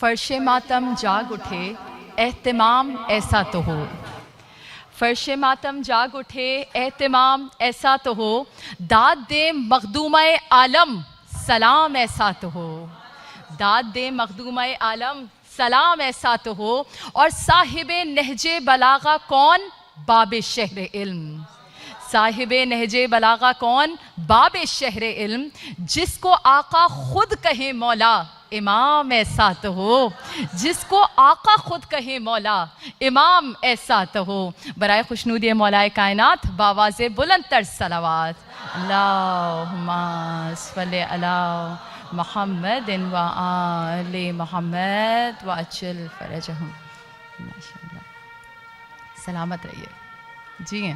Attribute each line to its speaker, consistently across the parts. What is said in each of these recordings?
Speaker 1: فرش ماتم جاگ اٹھے اہتمام ایسا تو ہو، فرش ماتم جاگ اٹھے اہتمام ایسا تو ہو، داد دے مخدومہ عالم سلام ایسا تو ہو، داد دے مخدومہ عالم سلام ایسا تو ہو، اور صاحب نہج بلاغہ کون؟ باب شہر علم، صاحب نہج بلاغہ کون؟ باب شہر علم، جس کو آقا خود کہے مولا امام ایسا تو ہو، جس کو آقا خود کہے مولا امام ایسا تو ہو۔ برائے خوشنودی مولا کائنات باواز بلند تر صلوات، اللہم صلی علی محمد و آل محمد وعجل فرجہم۔ ماشاءاللہ، سلامت رہیے جی ہیں۔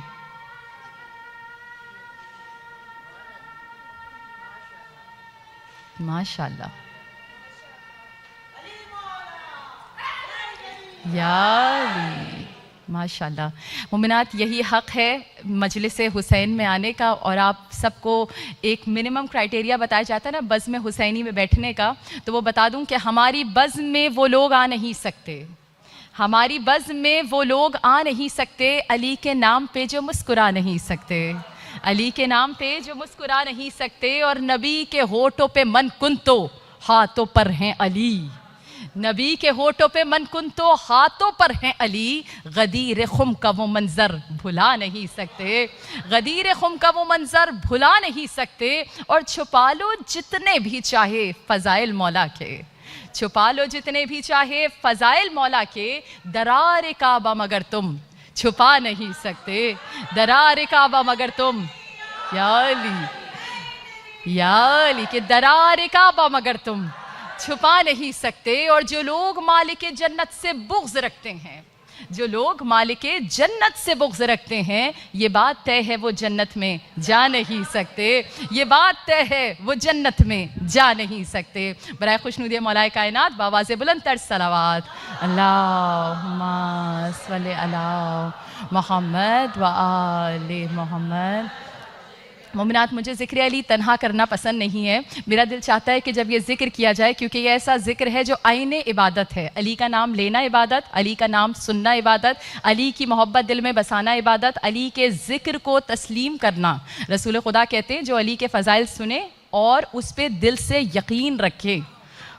Speaker 1: ماشاءاللہ، یا علی، ماشاءاللہ۔ مومنات، یہی حق ہے مجلس حسین میں آنے کا، اور آپ سب کو ایک منیمم کرائٹیریا بتایا جاتا ہے نا بزم حسینی میں بیٹھنے کا، تو وہ بتا دوں کہ ہماری بزم میں وہ لوگ آ نہیں سکتے، ہماری بزم میں وہ لوگ آ نہیں سکتے علی کے نام پہ جو مسکرا نہیں سکتے، علی کے نام پہ جو مسکرا نہیں سکتے، اور نبی کے ہونٹوں پہ من کنتو ہاتھوں پر ہیں علی، نبی کے ہونٹوں پہ من کنتو ہاتھوں پر ہیں علی، غدیر خم کا وہ منظر بھلا نہیں سکتے، غدیر خم کا وہ منظر بھلا نہیں سکتے، اور چھپا لو جتنے بھی چاہے فضائل مولا کے، چھپا لو جتنے بھی چاہے فضائل مولا کے، درار کعبہ مگر تم چھپا نہیں سکتے، درار کعبہ مگر تم، یا علی کہ درار کعبہ مگر تم چھپا نہیں سکتے۔ اور جو لوگ مالک جنت سے بغض رکھتے ہیں، جو لوگ مالک جنت سے بغض رکھتے ہیں، یہ بات طے ہے وہ جنت میں جا نہیں سکتے، یہ بات طے ہے وہ جنت میں جا نہیں سکتے۔ برائے خوشنودی مولا کائنات باواز بلند تر صلوات، اللہم صلی علی محمد و آل محمد۔ مومنات، مجھے ذکر علی تنہا کرنا پسند نہیں ہے، میرا دل چاہتا ہے کہ جب یہ ذکر کیا جائے، کیونکہ یہ ایسا ذکر ہے جو عین عبادت ہے، علی کا نام لینا عبادت، علی کا نام سننا عبادت، علی کی محبت دل میں بسانا عبادت، علی کے ذکر کو تسلیم کرنا۔ رسول خدا کہتے ہیں جو علی کے فضائل سنے اور اس پہ دل سے یقین رکھے،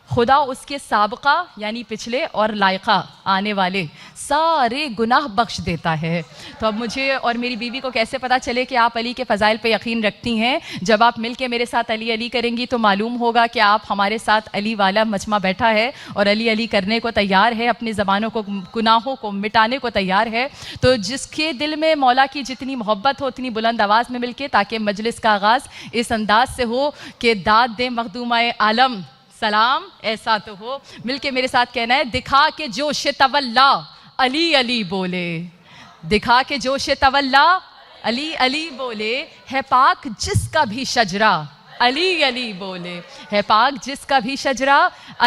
Speaker 1: خدا اس کے سابقہ یعنی پچھلے اور لائقہ آنے والے سارے گناہ بخش دیتا ہے۔ تو اب مجھے اور میری بیوی کو کیسے پتہ چلے کہ آپ علی کے فضائل پہ یقین رکھتی ہیں؟ جب آپ مل کے میرے ساتھ علی علی کریں گی تو معلوم ہوگا کہ آپ ہمارے ساتھ علی والا مجمع بیٹھا ہے اور علی علی کرنے کو تیار ہے، اپنی زبانوں کو گناہوں کو مٹانے کو تیار ہے۔ تو جس کے دل میں مولا کی جتنی محبت ہو اتنی بلند آواز میں مل کے، تاکہ مجلس کا آغاز اس انداز سے ہو کہ داد دے مخدومہ عالم سلام ایسا تو ہو، مل کے میرے ساتھ کہنا ہے، دکھا کے جوش تولا علی علی بولے، دکھا کے جوش تولا علی علی بولے، ہے پاک جس کا بھی شجرہ علی علی بولے، ہے پاک جس کا بھی شجرہ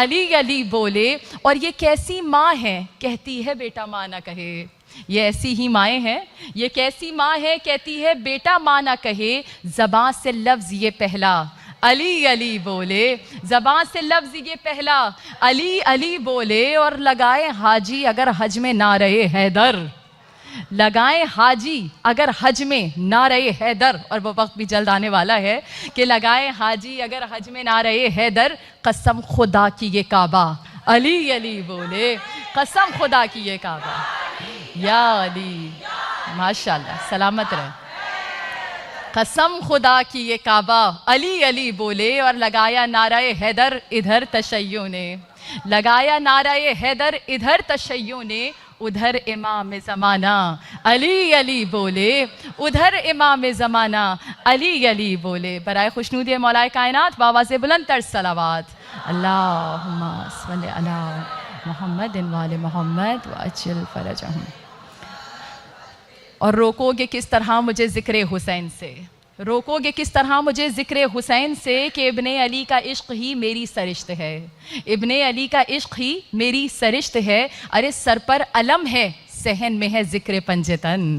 Speaker 1: علی علی بولے۔ اور یہ کیسی ماں ہے کہتی ہے بیٹا ماں نہ کہے، یہ ایسی ہی مائیں ہیں، یہ کیسی ماں ہے کہتی ہے بیٹا ماں نہ کہے، زباں سے لفظ یہ پہلا علی علی بولے، زبان سے لفظ یہ پہلا علی علی بولے، اور لگائے حاجی اگر حج میں نہ رہے حیدر، لگائیں حاجی اگر حج میں نہ رہے حیدر، اور وہ وقت بھی جلد آنے والا ہے کہ لگائیں حاجی اگر حج میں نہ رہے حیدر، قسم خدا کی یہ کعبہ علی علی بولے، قسم خدا کی یہ کعبہ، یا علی، ماشاءاللہ، سلامت رہے، قسم خدا کی یہ کعبہ علی علی بولے، اور لگایا نعرہ حیدر ادھر تشیع نے، لگایا نعرہ حیدر ادھر تشیع نے، ادھر امام زمانہ علی علی بولے، ادھر امام زمانہ علی علی بولے۔ برائے خوشنودی مولا کائنات باواز بلند تر صلوات، اللہم صلی علی محمد و آل محمد وعجل فرجہم۔ اور روکو گے کس طرح مجھے ذکر حسین سے، روکو گے کس طرح مجھے ذکر حسین سے، کہ ابن علی کا عشق ہی میری سرشت ہے، ابن علی کا عشق ہی میری سرشت ہے، ارے سر پر علم ہے صحن میں ہے ذکر پنجتن،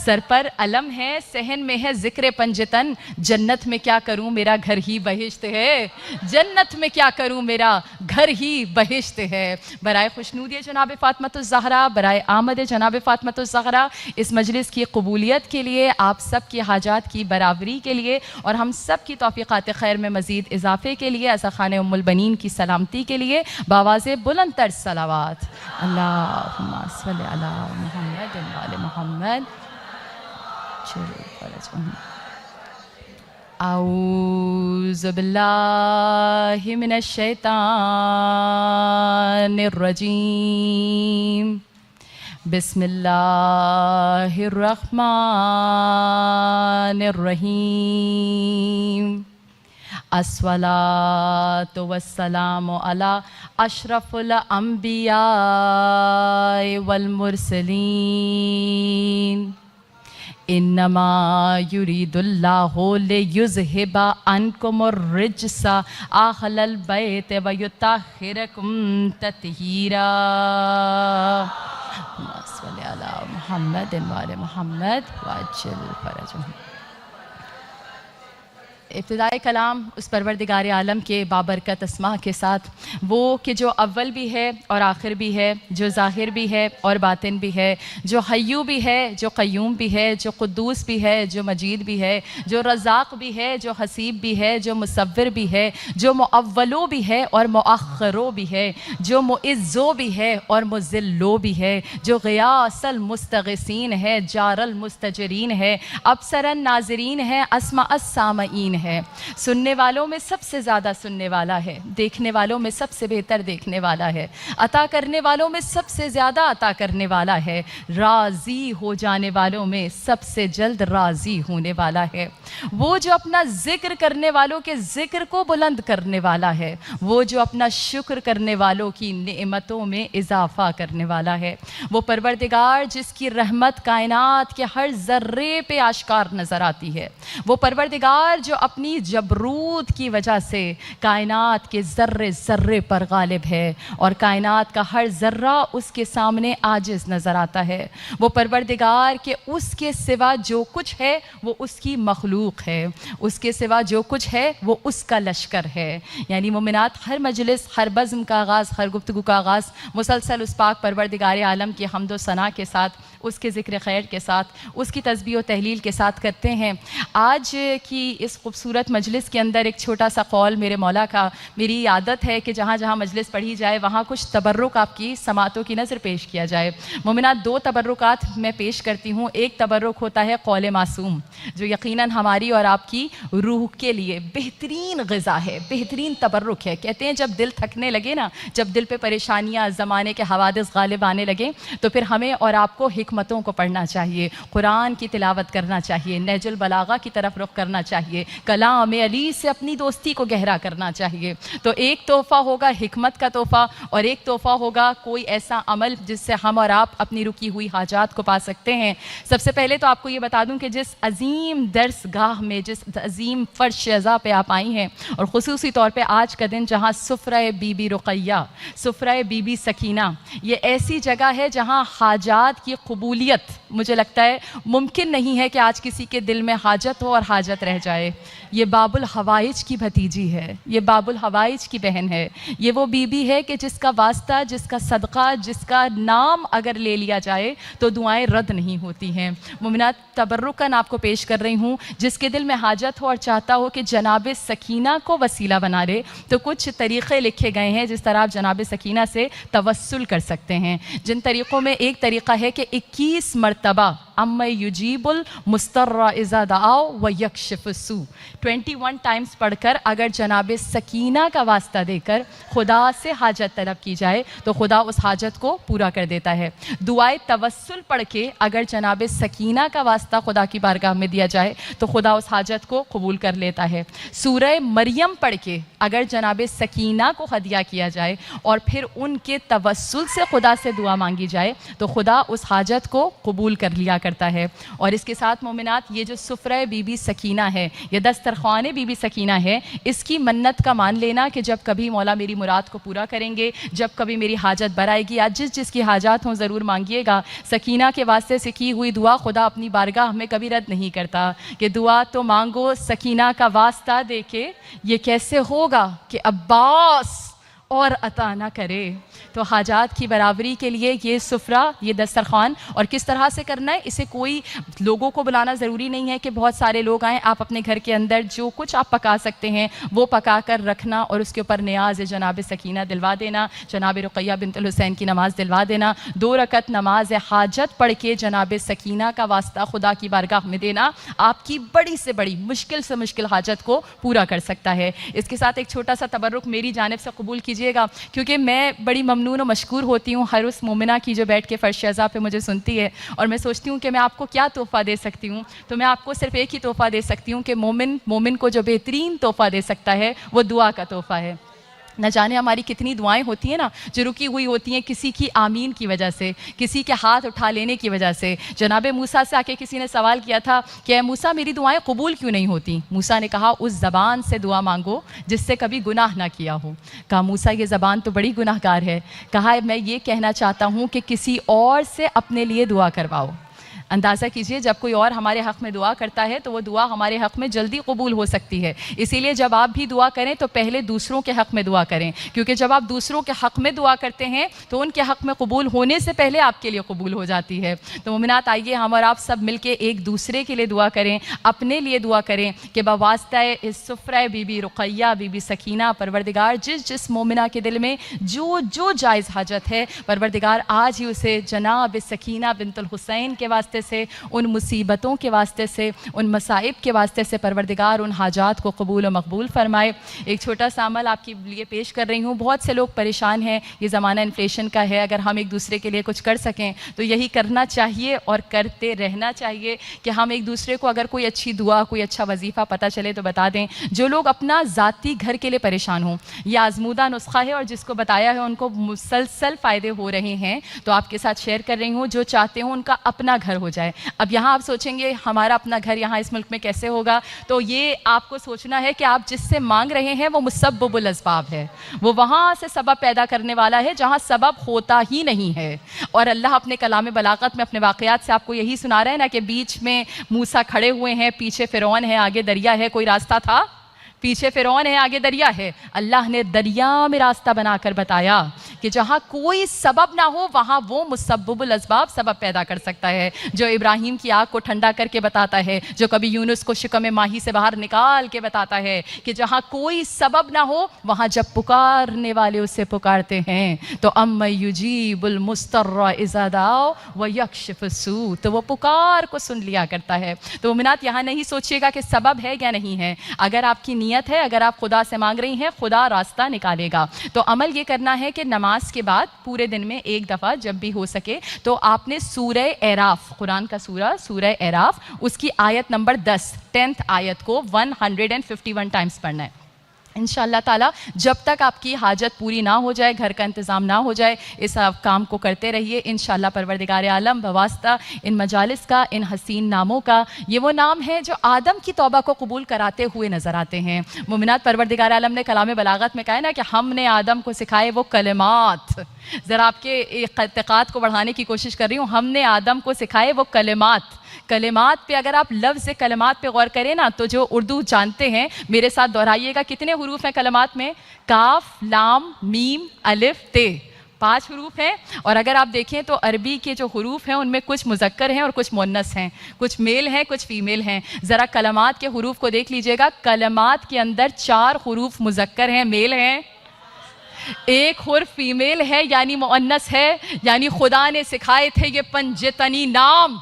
Speaker 1: سر پر علم ہے صحن میں ہے ذکر پنجتن، جنت میں کیا کروں میرا گھر ہی بہشت ہے، جنت میں کیا کروں میرا گھر ہی بہشت ہے۔ برائے خوشنودی جناب فاطمۃ الزہرا، برائے آمد جناب فاطمۃ الزہرا اس مجلس کی قبولیت کے لیے، آپ سب کی حاجات کی برابری کے لیے اور ہم سب کی توفیقات خیر میں مزید اضافے کے لیے، خانہ ام البنین کی سلامتی کے لیے بآواز بلند تر صلوات، اللہم صلی علی محمد و آل محمد۔ اعوذ باللہ من الشیطان الرجیم، بسم اللہ الرحمن الرحیم، الصلاۃ والسلام علی اشرف الانبیاء والمرسلین، انما یرید اللہ لیذہب عنکم الرجس اہل البیت ویطہرکم تطہیرا۔ صلی علی محمد وآل محمد وعجل فرجہم۔ ابتدائی کلام اس پروردگار عالم کے بابرکت اسماء کے ساتھ، وہ کہ جو اول بھی ہے اور آخر بھی ہے، جو ظاہر بھی ہے اور باطن بھی ہے، جو حیو بھی ہے، جو قیوم بھی ہے، جو قدوس بھی ہے، جو مجید بھی ہے، جو رزاق بھی ہے، جو حسیب بھی ہے، جو مصور بھی ہے، جو مؤولو بھی ہے اور مؤخرو بھی ہے، جو معزو بھی ہے اور مذلو بھی ہے، جو غیاث المستغیثین ہے، جار المستجرین ہے، ابصر الناظرین ہے، اسمع السامعین ہے، سننے والوں میں سب سے زیادہ سننے والا ہے، دیکھنے والوں میں سب سے بہتر دیکھنے والا ہے، عطا کرنے والوں میں سب سے زیادہ عطا کرنے والا ہے، راضی ہو جانے والوں میں سب سے جلد راضی ہونے والا ہے، وہ جو اپنا ذکر کرنے والوں کے ذکر کو بلند کرنے والا ہے، وہ جو اپنا شکر کرنے والوں کی نعمتوں میں اضافہ کرنے والا ہے، وہ پروردگار جس کی رحمت کائنات کے ہر ذرے پہ آشکار نظر آتی ہے، وہ پروردگار جو اپنی جبروت کی وجہ سے کائنات کے ذرے ذرے پر غالب ہے اور کائنات کا ہر ذرہ اس کے سامنے عاجز نظر آتا ہے، وہ پروردگار کہ اس کے سوا جو کچھ ہے وہ اس کی مخلوق ہے، اس کے سوا جو کچھ ہے وہ اس کا لشکر ہے۔ یعنی مومنات، ہر مجلس، ہر بزم کا آغاز، ہر گفتگو کا آغاز مسلسل اس پاک پروردگار عالم کی حمد و ثنا کے ساتھ، اس کے ذکر خیر کے ساتھ، اس کی تسبیح و تحلیل کے ساتھ کرتے ہیں۔ آج کی اس خوبصورت مجلس کے اندر ایک چھوٹا سا قول میرے مولا کا، میری عادت ہے کہ جہاں جہاں مجلس پڑھی جائے وہاں کچھ تبرک آپ کی سماعتوں کی نظر پیش کیا جائے۔ مومنات، دو تبرکات میں پیش کرتی ہوں۔ ایک تبرک ہوتا ہے قول معصوم، جو یقیناً ہماری اور آپ کی روح کے لیے بہترین غذا ہے، بہترین تبرک ہے۔ کہتے ہیں جب دل تھکنے لگے نا، جب دل پہ پریشانیاں، زمانے کے حوادث غالب آنے لگے، تو پھر ہمیں اور آپ کو حکمتوں کو پڑھنا چاہیے، قرآن کی تلاوت کرنا چاہیے، نہج البلاغہ کی طرف رخ کرنا چاہیے، کلام علی سے اپنی دوستی کو گہرا کرنا چاہیے۔ تو ایک تحفہ ہوگا حکمت کا تحفہ، اور ایک تحفہ ہوگا کوئی ایسا عمل جس سے ہم اور آپ اپنی رکی ہوئی حاجات کو پا سکتے ہیں۔ سب سے پہلے تو آپ کو یہ بتا دوں کہ جس عظیم درس گاہ میں، جس عظیم فرش عزا پہ آپ آئی ہیں، اور خصوصی طور پہ آج کا دن جہاں سفرہ بی بی رقیہ، سفرہ بی بی سکینہ، یہ ایسی جگہ ہے جہاں حاجات کی قبولیت، مجھے لگتا ہے ممکن نہیں ہے کہ آج کسی کے دل میں حاجت ہو اور حاجت رہ جائے۔ یہ باب الحوائج کی بھتیجی ہے، یہ باب الحوائج کی بہن ہے، یہ وہ بی بی ہے کہ جس کا واسطہ، جس کا صدقہ، جس کا نام اگر لے لیا جائے تو دعائیں رد نہیں ہوتی ہیں۔ مومنات، تبرکاً آپ کو پیش کر رہی ہوں، جس کے دل میں حاجت ہو اور چاہتا ہو کہ جناب سکینہ کو وسیلہ بنا لے، تو کچھ طریقے لکھے گئے ہیں جس طرح آپ جناب سکینہ سے توسل کر سکتے ہیں۔ جن طریقوں میں ایک طریقہ ہے کہ 21 مرتبہ اَمَّ یُجِیبُ الْمُضْطَرَّ اِذَا دَعَا وَیَکْشِفُ السُّوءَ 21 ٹائمز پڑھ کر اگر جناب سکینہ کا واسطہ دے کر خدا سے حاجت طلب کی جائے تو خدا اس حاجت کو پورا کر دیتا ہے۔ دعائے توسل پڑھ کے اگر جناب سکینہ کا واسطہ خدا کی بارگاہ میں دیا جائے تو خدا اس حاجت کو قبول کر لیتا ہے۔ سورہ مریم پڑھ کے اگر جناب سکینہ کو ہدیہ کیا جائے اور پھر ان کے توسل سے خدا سے دعا مانگی جائے تو خدا اس حاجت کو قبول کر لیا کرتا ہے۔ اور اس کے ساتھ مومنات، یہ جو سفرہ بی بی سکینہ ہے، یہ 10 دسترخوان بی بی سکینہ ہے، اس کی منت کا مان لینا کہ جب کبھی مولا میری مراد کو پورا کریں گے، جب کبھی میری حاجت برائے گی، آج جس کی حاجات ہوں ضرور مانگیے گا۔ سکینہ کے واسطے سے کی ہوئی دعا خدا اپنی بارگاہ میں کبھی رد نہیں کرتا کہ دعا تو مانگو سکینہ کا واسطہ دے کے، یہ کیسے ہوگا کہ عباس اور عطا نہ کرے۔ تو حاجات کی برابری کے لیے یہ سفرہ، یہ دسترخوان، اور کس طرح سے کرنا ہے، اسے کوئی لوگوں کو بلانا ضروری نہیں ہے کہ بہت سارے لوگ آئیں۔ آپ اپنے گھر کے اندر جو کچھ آپ پکا سکتے ہیں وہ پکا کر رکھنا، اور اس کے اوپر نیاز جناب سکینہ دلوا دینا، جناب رقیہ بنت الحسین کی نماز دلوا دینا، 2 رکعت نماز حاجت پڑھ کے جناب سکینہ کا واسطہ خدا کی بارگاہ میں دینا، آپ کی بڑی سے بڑی مشکل سے مشکل حاجت کو پورا کر سکتا ہے۔ اس کے ساتھ ایک چھوٹا سا تبرک میری جانب سے قبول کیجیے گا، کیونکہ میں بڑی ممنون و مشکور ہوتی ہوں ہر اس مومنہ کی جو بیٹھ کے فرش عزا پہ مجھے سنتی ہے، اور میں سوچتی ہوں کہ میں آپ کو کیا تحفہ دے سکتی ہوں، تو میں آپ کو صرف ایک ہی تحفہ دے سکتی ہوں کہ مومن کو جو بہترین تحفہ دے سکتا ہے وہ دعا کا تحفہ ہے۔ نہ جانے ہماری کتنی دعائیں ہوتی ہیں نا جو رکی ہوئی ہوتی ہیں کسی کی آمین کی وجہ سے، کسی کے ہاتھ اٹھا لینے کی وجہ سے۔ جناب موسیٰ سے آ کے کسی نے سوال کیا تھا کہ اے موسیٰ میری دعائیں قبول کیوں نہیں ہوتی؟ موسیٰ نے کہا اس زبان سے دعا مانگو جس سے کبھی گناہ نہ کیا ہو۔ کہا موسیٰ یہ زبان تو بڑی گناہ گار ہے۔ کہا میں یہ کہنا چاہتا ہوں کہ کسی اور سے اپنے لیے دعا کرواؤ۔ اندازہ کیجئے جب کوئی اور ہمارے حق میں دعا کرتا ہے تو وہ دعا ہمارے حق میں جلدی قبول ہو سکتی ہے۔ اسی لیے جب آپ بھی دعا کریں تو پہلے دوسروں کے حق میں دعا کریں، کیونکہ جب آپ دوسروں کے حق میں دعا کرتے ہیں تو ان کے حق میں قبول ہونے سے پہلے آپ کے لیے قبول ہو جاتی ہے۔ تو مومنات آئیے ہم اور آپ سب مل کے ایک دوسرے کے لیے دعا کریں، اپنے لیے دعا کریں کہ بواسطہ اس سفرہ بی بی رقیہ بی بی سکینہ پروردگار جس مومنہ کے دل میں جو جائز حاجت ہے پروردگار آج ہی اسے جناب سکینہ بنت الحسین کے واسطے سے، ان مصیبتوں کے واسطے سے، ان مصائب کے واسطے سے پروردگار ان حاجات کو قبول و مقبول فرمائے۔ ایک چھوٹا سا عمل آپ کے لیے پیش کر رہی ہوں۔ بہت سے لوگ پریشان ہیں، یہ زمانہ انفلیشن کا ہے، اگر ہم ایک دوسرے کے لیے کچھ کر سکیں تو یہی کرنا چاہیے اور کرتے رہنا چاہیے کہ ہم ایک دوسرے کو اگر کوئی اچھی دعا کوئی اچھا وظیفہ پتہ چلے تو بتا دیں۔ جو لوگ اپنا ذاتی گھر کے لیے پریشان ہوں، یہ آزمودہ نسخہ ہے اور جس کو بتایا ہے ان کو مسلسل فائدے ہو رہے ہیں، تو آپ کے ساتھ شیئر کر رہی ہوں۔ جو چاہتے ہوں ان کا اپنا گھر ہو جائے۔ اب یہاں آپ سوچیں گے ہمارا اپنا گھر یہاں اس ملک میں کیسے ہوگا، تو یہ آپ کو سوچنا ہے کہ آپ جس سے مانگ رہے ہیں وہ مسبب الاسباب ہے، وہ وہاں سے سبب پیدا کرنے والا ہے جہاں سبب ہوتا ہی نہیں ہے۔ اور اللہ اپنے کلام بلاغت میں اپنے واقعات سے آپ کو یہی سنا رہے ہیں نا کہ بیچ میں موسیٰ کھڑے ہوئے ہیں، پیچھے فرعون ہے، آگے دریا ہے۔ کوئی راستہ تھا؟ پیچھے فرعون ہے، آگے دریا ہے۔ اللہ نے دریا میں راستہ بنا کر بتایا کہ جہاں کوئی سبب نہ ہو وہاں وہ مسبب الاسباب سبب پیدا کر سکتا ہے، جو ابراہیم کی آگ کو ٹھنڈا کر کے بتاتا ہے، جو کبھی یونس کو شکم ماہی سے باہر نکال کے بتاتا ہے کہ جہاں کوئی سبب نہ ہو وہاں جب پکارنے والے اسے پکارتے ہیں تو اَمَّن یُجِیبُ الْمُضْطَرَّ اِذَا دَعَاهُ وَیَکْشِفُ السُّوءَ، تو وہ پکار کو سن لیا کرتا ہے۔ تو مومنات یہاں نہیں سوچیے گا کہ سبب ہے یا نہیں ہے، اگر آپ کی نیت ہے، اگر آپ خدا سے مانگ رہی ہیں خدا راستہ نکالے گا۔ تو عمل یہ کرنا ہے کہ نماز کے بعد پورے دن میں ایک دفعہ جب بھی ہو سکے تو آپ نے سورہ اعراف، قرآن کا سورہ اعراف، اس کی آیت نمبر 10 آیت کو 151 ٹائمز پڑھنا ہے۔ انشاءاللہ تعالیٰ جب تک آپ کی حاجت پوری نہ ہو جائے، گھر کا انتظام نہ ہو جائے، اس کام کو کرتے رہیے۔ انشاءاللہ پروردگار عالم بواسطہ ان مجالس کا، ان حسین ناموں کا، یہ وہ نام ہے جو آدم کی توبہ کو قبول کراتے ہوئے نظر آتے ہیں۔ مومنات پروردگار عالم نے کلام بلاغت میں کہا ہے نا کہ ہم نے آدم کو سکھائے وہ کلمات۔ ذرا آپ کے اعتقاد کو بڑھانے کی کوشش کر رہی ہوں، ہم نے آدم کو سکھائے وہ کلمات۔ کلمات پہ اگر آپ لفظ کلمات پہ غور کریں نا تو جو اردو جانتے ہیں میرے ساتھ دہرائیے گا، کتنے حروف ہیں کلمات میں؟ کاف، لام، میم، الف، تے، 5 حروف ہیں۔ اور اگر آپ دیکھیں تو عربی کے جو حروف ہیں ان میں کچھ مذکر ہیں اور کچھ مؤنث ہیں، کچھ میل ہیں کچھ فیمیل ہیں۔ ذرا کلمات کے حروف کو دیکھ لیجئے گا، کلمات کے اندر 4 حروف مذکر ہیں، میل ہیں، 1 حرف فیمیل ہے یعنی مؤنث ہے، یعنی خدا نے سکھائے تھے یہ پنجتنی نام،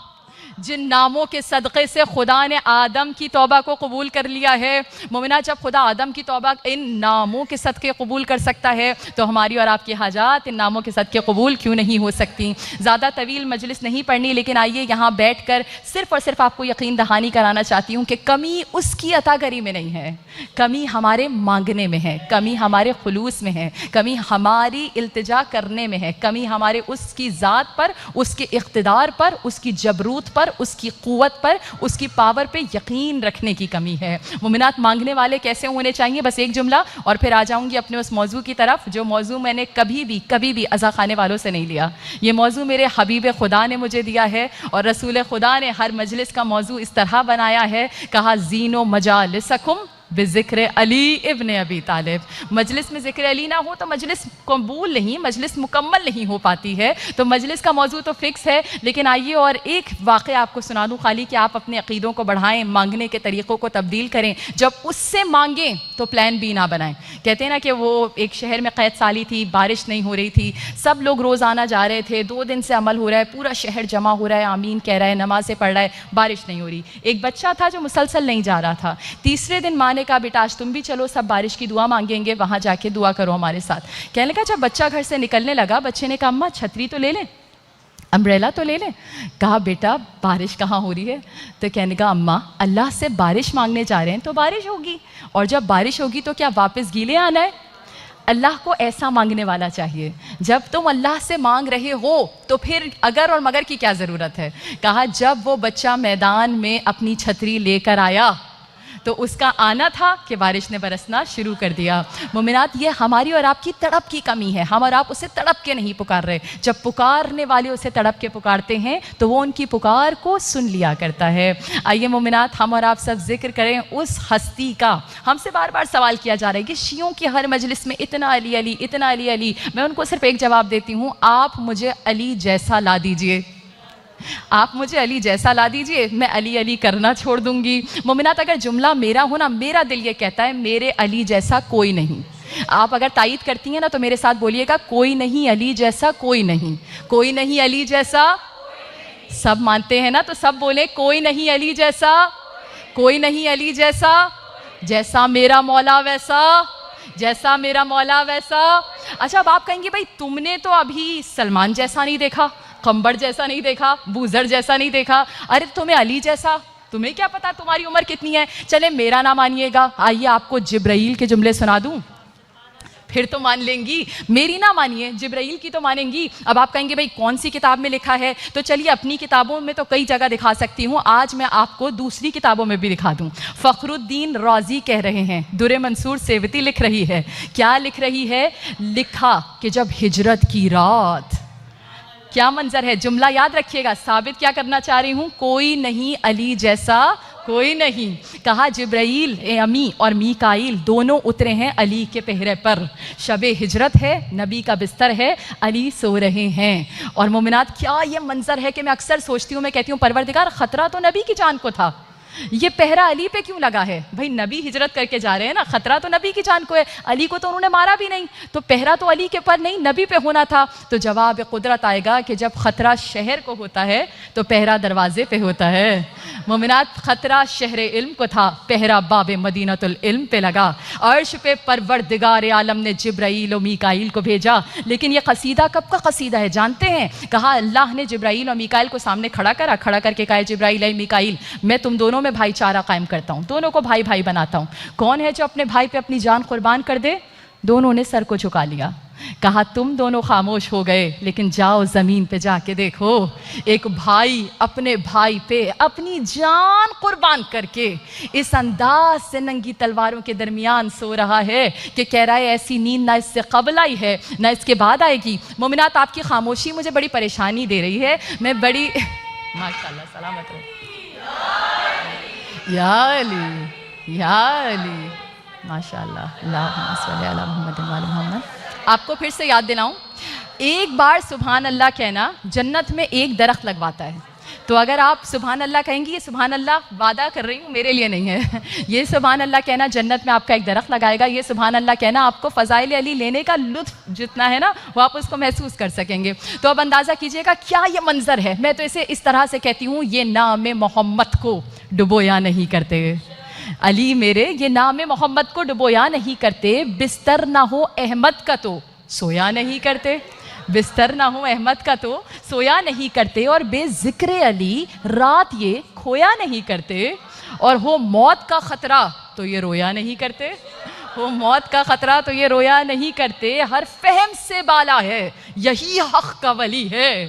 Speaker 1: جن ناموں کے صدقے سے خدا نے آدم کی توبہ کو قبول کر لیا ہے۔ مومنہ جب خدا آدم کی توبہ ان ناموں کے صدقے قبول کر سکتا ہے تو ہماری اور آپ کی حاجات ان ناموں کے صدقے قبول کیوں نہیں ہو سکتی؟ زیادہ طویل مجلس نہیں پڑھنی، لیکن آئیے یہاں بیٹھ کر صرف اور صرف آپ کو یقین دہانی کرانا چاہتی ہوں کہ کمی اس کی عطا گری میں نہیں ہے، کمی ہمارے مانگنے میں ہے، کمی ہمارے خلوص میں ہے، کمی ہماری التجا کرنے میں ہے، کمی ہمارے اس کی ذات پر، اس کے اقتدار پر، اس کی جبروت پر پر، اس کی قوت پر، اس کی پاور پہ یقین رکھنے کی کمی ہے۔ مومنات، مانگنے والے کیسے ہونے چاہیے؟ بس ایک جملہ اور پھر آ جاؤں گی اپنے اس موضوع کی طرف، جو موضوع میں نے کبھی بھی عزا خانے والوں سے نہیں لیا۔ یہ موضوع میرے حبیب خدا نے مجھے دیا ہے، اور رسول خدا نے ہر مجلس کا موضوع اس طرح بنایا ہے، کہا زینو مجالسکم بذکر علی ابن ابی طالب۔ مجلس میں ذکر علی نہ ہو تو مجلس قبول نہیں، مجلس مکمل نہیں ہو پاتی ہے۔ تو مجلس کا موضوع تو فکس ہے، لیکن آئیے اور ایک واقعہ آپ کو سنا دوں خالی، کہ آپ اپنے عقیدوں کو بڑھائیں، مانگنے کے طریقوں کو تبدیل کریں۔ جب اس سے مانگیں تو پلان بی نہ بنائیں۔ کہتے ہیں نا کہ وہ ایک شہر میں قید سالی تھی، بارش نہیں ہو رہی تھی، سب لوگ روزانہ جا رہے تھے، 2 دن سے عمل ہو رہا ہے، پورا شہر جمع ہو رہا ہے، آمین کہہ رہا ہے، نمازیں پڑھ رہا ہے، بارش نہیں ہو رہی۔ ایک بچہ تھا جو مسلسل نہیں جا رہا تھا۔ تیسرے دن ماں نے کہا بیٹا آج تم بھی چلو، سب بارش کی دعا مانگیں گے، وہاں جا کے دعا کرو ہمارے ساتھ۔ کہنے لگا جب بچہ گھر سے نکلنے لگا، بچے نے کہا اماں چھتری تو لے لیں، امبریلا تو لے لیں۔ کہا بیٹا بارش کہاں ہو رہی ہے؟ تو کہنے لگا اماں اللہ سے بارش مانگنے جا رہے ہیں تو بارش ہوگی، اور جب بارش ہوگی تو کیا واپس گیلے آنا ہے؟ اللہ کو ایسا مانگنے والا چاہیے، جب تم اللہ سے مانگ رہے ہو تو پھر اگر اور مگر کی کیا ضرورت ہے؟ کہا جب وہ بچہ میدان میں اپنی چھتری لے کر آیا تو اس کا آنا تھا کہ بارش نے برسنا شروع کر دیا۔ مومنات، یہ ہماری اور آپ کی تڑپ کی کمی ہے، ہم اور آپ اسے تڑپ کے نہیں پکار رہے۔ جب پکارنے والے اسے تڑپ کے پکارتے ہیں تو وہ ان کی پکار کو سن لیا کرتا ہے۔ آئیے مومنات، ہم اور آپ سب ذکر کریں اس ہستی کا۔ ہم سے بار بار سوال کیا جا رہا ہے کہ شیعوں کی ہر مجلس میں اتنا علی علی، اتنا علی علی۔ میں ان کو صرف ایک جواب دیتی ہوں، آپ مجھے علی جیسا لا دیجئے، آپ مجھے علی جیسا لا دیجئے، میں علی علی کرنا چھوڑ دوں گی۔ مومنات، اگر جملہ میرا ہونا، میرا دل یہ کہتا ہے میرے علی جیسا کوئی نہیں۔ آپ اگر تائید کرتی ہیں نا تو میرے ساتھ بولیے گا کوئی نہیں علی جیسا، کوئی نہیں، کوئی نہیں علی جیسا۔ سب مانتے ہیں نا تو سب بولیں کوئی نہیں علی جیسا، کوئی نہیں علی جیسا، جیسا میرا مولا ویسا، جیسا میرا مولا ویسا۔ اچھا اب آپ کہیں گے بھائی تم نے تو ابھی سلمان جیسا نہیں دیکھا، قمبر جیسا نہیں دیکھا، بوزر جیسا نہیں دیکھا، ارے تمہیں علی جیسا، تمہیں کیا پتا تمہاری عمر کتنی ہے؟ چلے میرا نہ مانیے گا، آئیے آپ کو جبرائیل کے جملے سنا دوں، پھر تو مان لیں گی۔ میری نہ مانیے، جبرائیل کی تو مانیں گی۔ اب آپ کہیں گے بھائی کون سی کتاب میں لکھا ہے؟ تو چلیے اپنی کتابوں میں تو کئی جگہ دکھا سکتی ہوں، آج میں آپ کو دوسری کتابوں میں بھی دکھا دوں۔ فخر الدین رازی کہہ رہے ہیں، در منصور سیوتی لکھ رہی ہے، کیا لکھ رہی ہے؟ لکھا کہ جب ہجرت کی رات، کیا منظر ہے، جملہ یاد رکھیے گا، ثابت کیا کرنا چاہ رہی ہوں، کوئی نہیں علی جیسا، کوئی نہیں۔ کہا جبرائیل امی اور میکائیل دونوں اترے ہیں علی کے پہرے پر، شب ہجرت ہے، نبی کا بستر ہے، علی سو رہے ہیں۔ اور مومنات، کیا یہ منظر ہے کہ میں اکثر سوچتی ہوں، میں کہتی ہوں پروردگار خطرہ تو نبی کی جان کو تھا، یہ پہرا علی پہ کیوں لگا ہے؟ بھائی نبی ہجرت کر کے جا رہے ہیں نا، خطرہ تو نبی کی جان کو ہے، علی کو تو انہوں نے مارا بھی نہیں، تو پہرا تو علی کے پر نہیں نبی پہ ہونا تھا۔ تو جواب قدرت آئے گا کہ جب خطرہ شہر کو ہوتا ہے تو پہرا دروازے پہ ہوتا ہے۔ مومنات، خطرہ شہر علم کو تھا، پہرا باب مدینۃ العلم پہ لگا۔ عرش پہ پروردگار عالم نے جبرائیل و میکائیل کو بھیجا۔ لیکن یہ قصیدہ کب کا قصیدہ ہے جانتے ہیں؟ کہا اللہ نے جبرائیل اور میکائیل کو سامنے کھڑا کر کے کہا جبرائیل اے میکائیل، میں تم دونوں میں بھائی چارہ قائم کرتا ہوں، دونوں کو بھائی بھائی بناتا ہوں، کون ہے جو اپنے بھائی پہ اپنی جان قربان کر دے؟ دونوں نے سر کو جھکا لیا۔ کہا تم دونوں خاموش ہو گئے، لیکن جاؤ زمین پہ جا کے دیکھو، ایک بھائی اپنے بھائی پہ اپنی جان قربان کر کے اس انداز سے ننگی تلواروں کے درمیان سو رہا ہے کہ کہہ رہا ہے ایسی نیند نہ اس سے قبل آئی ہے نہ اس کے بعد آئے گی۔ مومنات، آپ کی خاموشی مجھے بڑی پریشانی دے رہی ہے، میں بڑی ماشاءاللہ سلامت رہو یا علی یا علی ماشاءاللہ، اللہم صلی علی محمد و آل محمد۔ آپ کو پھر سے یاد دلاؤں، ایک بار سبحان اللہ کہنا جنت میں ایک درخت لگواتا ہے۔ تو اگر آپ سبحان اللہ کہیں گی، یہ سبحان اللہ وعدہ کر رہی ہوں میرے لیے نہیں ہے، یہ سبحان اللہ کہنا جنت میں آپ کا ایک درخت لگائے گا، یہ سبحان اللہ کہنا آپ کو فضائل علی لینے کا لطف جتنا ہے نا وہ آپ اس کو محسوس کر سکیں گے۔ تو اب اندازہ کیجئے گا کیا یہ منظر ہے۔ میں تو اسے اس طرح سے کہتی ہوں، یہ نام محمد کو ڈبویا نہیں کرتے، علی میرے یہ نام محمد کو ڈبویا نہیں کرتے، بستر نہ ہو احمد کا تو سویا نہیں کرتے، بستر نہ ہو احمد کا تو سویا نہیں کرتے، اور بے ذکر علی رات یہ کھویا نہیں کرتے، اور ہو موت کا خطرہ تو یہ رویا نہیں کرتے، ہو موت کا خطرہ تو یہ رویا نہیں کرتے، ہر فہم سے بالا ہے یہی حق کا ولی ہے،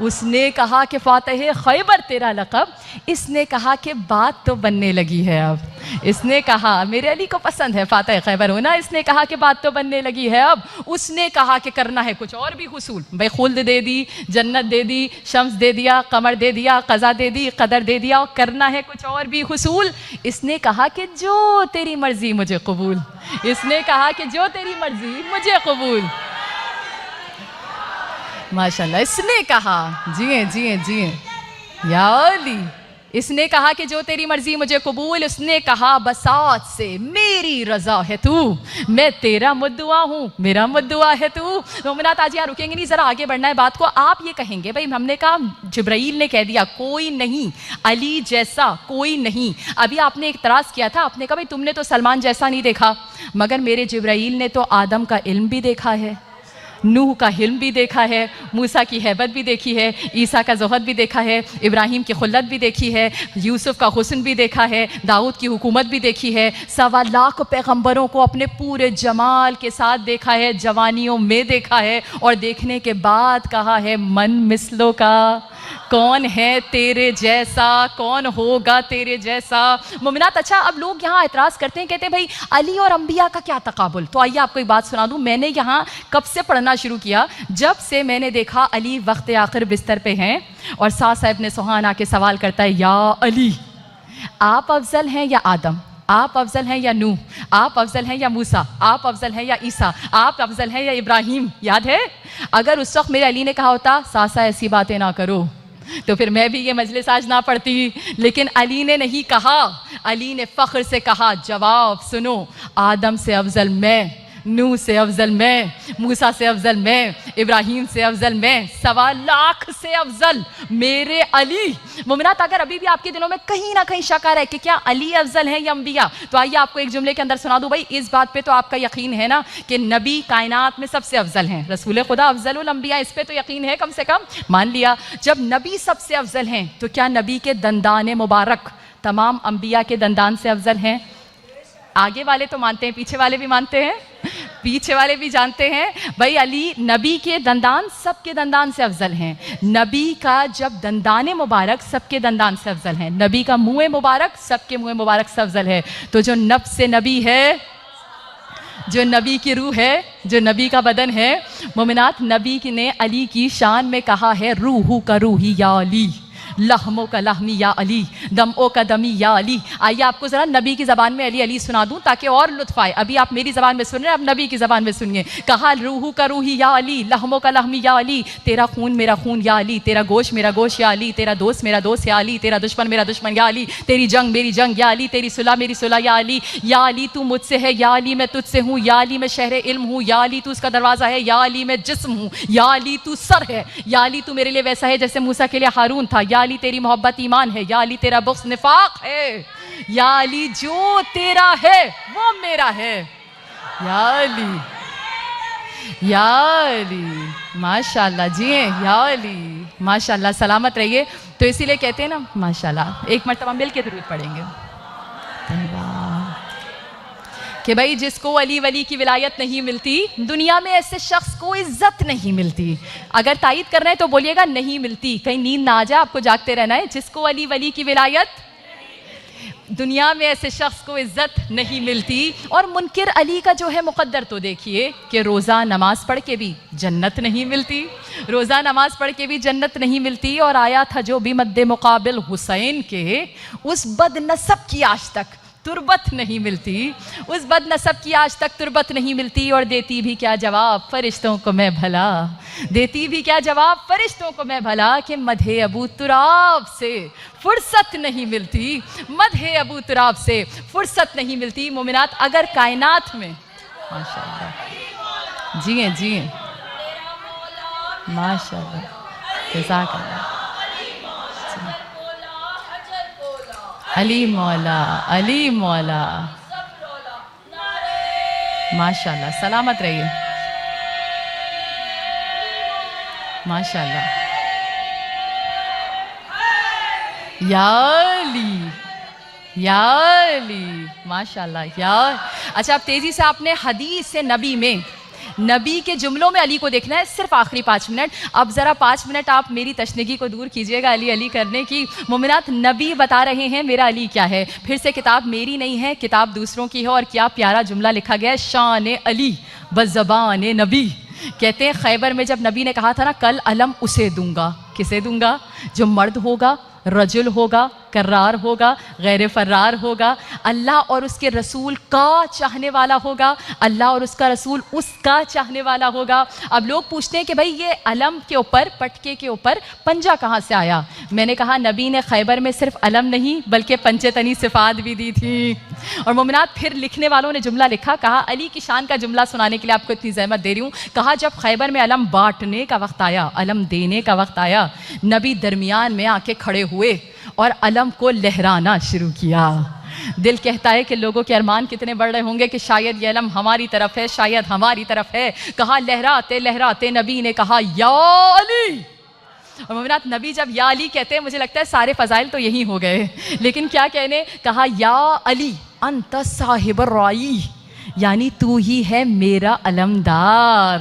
Speaker 1: اس نے کہا کہ فاتح خیبر تیرا لقب. اس نے کہا کہ بات تو بننے لگی ہے اب. اس نے کہا میرے علی کو پسند ہے فاتح خیبر ہونا. اس نے کہا کہ بات تو بننے لگی ہے اب. اس نے کہا کہ کرنا ہے کچھ اور بھی حصول. بھائی خلد دے دی, جنت دے دی, شمس دے دیا, قمر دے دیا, قضا دے دی, قدر دے دیا, اور کرنا ہے کچھ اور بھی حصول. اس نے کہا کہ جو تیری مرضی مجھے قبول. اس نے کہا کہ جو تیری مرضی مجھے قبول. ماشاءاللہ. اس نے کہا جی یا علی. اس نے کہا کہ جو تیری مرضی مجھے قبول. اس نے کہا بساط سے میری رضا ہے تو, میں تیرا مدعا ہوں, میرا مدعا ہے تو. مومنات آج یہاں رکیں گے نہیں, ذرا آگے بڑھنا ہے بات کو. آپ یہ کہیں گے بھائی ہم نے کہا جبرائیل نے کہہ دیا کوئی نہیں علی جیسا کوئی نہیں. ابھی آپ نے اعتراض کیا تھا, آپ نے کہا بھائی تم نے تو سلمان جیسا نہیں دیکھا, مگر میرے جبرائیل نے تو آدم کا علم بھی دیکھا ہے, نوح کا حلم بھی دیکھا ہے, موسیٰ کی ہیبت بھی دیکھی ہے, عیسیٰ کا زہد بھی دیکھا ہے, ابراہیم کی خلت بھی دیکھی ہے, یوسف کا حسن بھی دیکھا ہے, داؤد کی حکومت بھی دیکھی ہے, 1.25 لاکھ پیغمبروں کو اپنے پورے جمال کے ساتھ دیکھا ہے, جوانیوں میں دیکھا ہے, اور دیکھنے کے بعد کہا ہے من مثلوں کا, کون ہے تیرے جیسا, کون ہوگا تیرے جیسا. مومنات اچھا اب لوگ یہاں اعتراض کرتے ہیں, کہتے ہیں بھائی علی اور انبیاء کا کیا تقابل. تو آئیے آپ کو ایک بات سنا دوں. میں نے یہاں کب سے پڑھنا شروع کیا, جب سے میں نے دیکھا علی وقت آخر بستر پہ ہیں اور سعد صاحب نے سبحان آ کے سوال کرتا ہے یا علی آپ افضل ہیں یا آدم, آپ افضل ہیں یا نوح, آپ افضل ہیں یا موسیٰ, آپ افضل ہیں یا عیسیٰ, آپ افضل ہیں یا ابراہیم. یاد ہے اگر اس وقت میرے علی نے کہا ہوتا ساسا ایسی باتیں نہ کرو تو پھر میں بھی یہ مجلس آج نہ پڑھتی. لیکن علی نے نہیں کہا, علی نے فخر سے کہا جواب سنو, آدم سے افضل میں, نوح سے افضل میں, موسیٰ سے افضل میں, ابراہیم سے افضل میں, 1.25 لاکھ سے افضل میرے علی. مومنات اگر ابھی بھی آپ کے دلوں میں کہیں نہ کہیں شک آ رہا ہے کہ کیا علی افضل ہیں یا انبیاء, تو آئیے آپ کو ایک جملے کے اندر سنا دوں. بھائی اس بات پہ تو آپ کا یقین ہے نا کہ نبی کائنات میں سب سے افضل ہیں, رسول خدا افضل الانبیاء, اس پہ تو یقین ہے کم سے کم. مان لیا جب نبی سب سے افضل ہیں تو کیا نبی کے دندان مبارک تمام انبیاء کے دندان سے افضل ہیں؟ آگے والے تو مانتے ہیں, پیچھے والے بھی مانتے ہیں, پیچھے والے بھی جانتے ہیں بھائی علی نبی کے دندان سب کے دندان سے افضل ہیں. نبی کا جب دندان مبارک سب کے دندان سے افضل ہیں, نبی کا منہ مبارک سب کے منہ مبارک سے افضل ہے. تو جو نفس نبی ہے, جو نبی کی روح ہے, جو نبی کا بدن ہے, مومنات نبی نے علی کی شان میں کہا ہے روحو کا روحی یا علی, لحموں کا لحمی یا علی, دموں کا دمی یا علی. آئیے آپ کو ذرا نبی کی زبان میں علی علی سنا دوں تاکہ اور لطف آئے. ابھی آپ میری زبان میں سن رہے ہیں, اب نبی کی زبان میں سنیے. کہا روحو کا روحی یا علی, لحموں کا لحمی یا علی, تیرا خون میرا خون یا علی, تیرا گوشت میرا گوشت یا علی, تیرا دوست میرا دوست یا علی, تیرا دشمن میرا دشمن یا علی, تیری جنگ میری جنگ یا علی, تیری صلح میری صلح یا علی. یا علی تو مجھ سے ہے, یا علی میں تجھ سے ہوں, یا علی میں شہر علم ہوں, یا علی تو اس کا دروازہ ہے, یا علی میں جسم ہوں, یا علی تو سر ہے, یا علی تو میرے لیے ویسا ہے جیسے موسیٰ کے لیے ہارون تھا, یا علی تیری محبت ایمان ہے, یا علی تیرا بغض نفاق ہے, یا علی جو تیرا ہے وہ میرا ہے, یا علی, یا علی. ماشاءاللہ جی یا علی, ماشاءاللہ. سلامت رہیے. تو اسی لیے کہتے ہیں نا ماشاءاللہ, ایک مرتبہ مل کے درود پڑھیں گے کہ بھائی جس کو علی ولی کی ولایت نہیں ملتی, دنیا میں ایسے شخص کو عزت نہیں ملتی. اگر تائید کر رہے ہیں تو بولیے گا نہیں ملتی, کہیں نیند نہ آ جائے, آپ کو جاگتے رہنا ہے. جس کو علی ولی کی ولایت, دنیا میں ایسے شخص کو عزت نہیں ملتی. اور منکر علی کا جو ہے مقدر تو دیکھیے کہ روزہ نماز پڑھ کے بھی جنت نہیں ملتی, روزہ نماز پڑھ کے بھی جنت نہیں ملتی. اور آیا تھا جو بھی مد مقابل حسین کے, اس بد نسب کی آج تک تربت نہیں ملتی, اس بد نسب کی آج تک تربت نہیں ملتی. اور دیتی بھی کیا جواب فرشتوں کو میں بھلا, دیتی بھی کیا جواب فرشتوں کو میں بھلا, کہ مدح ابو تراب سے فرصت نہیں ملتی, مدح ابو تراب سے فرصت نہیں ملتی. مومنات اگر کائنات میں ماشاءاللہ جی جی ماشاءاللہ, جزاک اللہ, علی مولا, علی مولا, ماشاءاللہ. سلامت رہیے, ماشاءاللہ. یا علی, یا علی, ماشاءاللہ. یا اچھا اب تیزی سے آپ نے حدیث نبی میں نبی کے جملوں میں علی کو دیکھنا ہے صرف آخری 5 منٹ. اب ذرا 5 منٹ آپ میری تشنگی کو دور کیجئے گا علی علی کرنے کی. مومنات نبی بتا رہے ہیں میرا علی کیا ہے. پھر سے کتاب میری نہیں ہے, کتاب دوسروں کی ہے. اور کیا پیارا جملہ لکھا گیا ہے, شان علی بزبان نبی. کہتے ہیں خیبر میں جب نبی نے کہا تھا نا کل علم اسے دوں گا. کسے دوں گا؟ جو مرد ہوگا, رجل ہوگا, کرار ہوگا, غیر فرار ہوگا, اللہ اور اس کے رسول کا چاہنے والا ہوگا, اللہ اور اس کا رسول اس کا چاہنے والا ہوگا. اب لوگ پوچھتے ہیں کہ بھئی یہ علم کے اوپر, پٹکے کے اوپر پنجہ کہاں سے آیا؟ میں نے کہا نبی نے خیبر میں صرف علم نہیں بلکہ پنجے تنی صفات بھی دی تھی. اور مومنات پھر لکھنے والوں نے جملہ لکھا, کہا علی کی شان کا جملہ سنانے کے لیے آپ کو اتنی زحمت دے رہی ہوں. کہا جب خیبر میں علم بانٹنے کا وقت آیا, علم دینے کا وقت آیا, نبی درمیان میں آ کے کھڑے ہوئے اور علم کو لہرانا شروع کیا. دل کہتا ہے کہ لوگوں کے ارمان کتنے بڑھ رہے ہوں گے کہ شاید یہ علم ہماری طرف ہے, شاید ہماری طرف ہے. کہا لہراتے لہراتے نبی نے کہا یا علی. اور مومنات نبی جب یا علی کہتے ہیں مجھے لگتا ہے سارے فضائل تو یہی ہو گئے, لیکن کیا کہنے, کہا یا علی انت صاحب الرائی, یعنی تو ہی ہے میرا علمدار.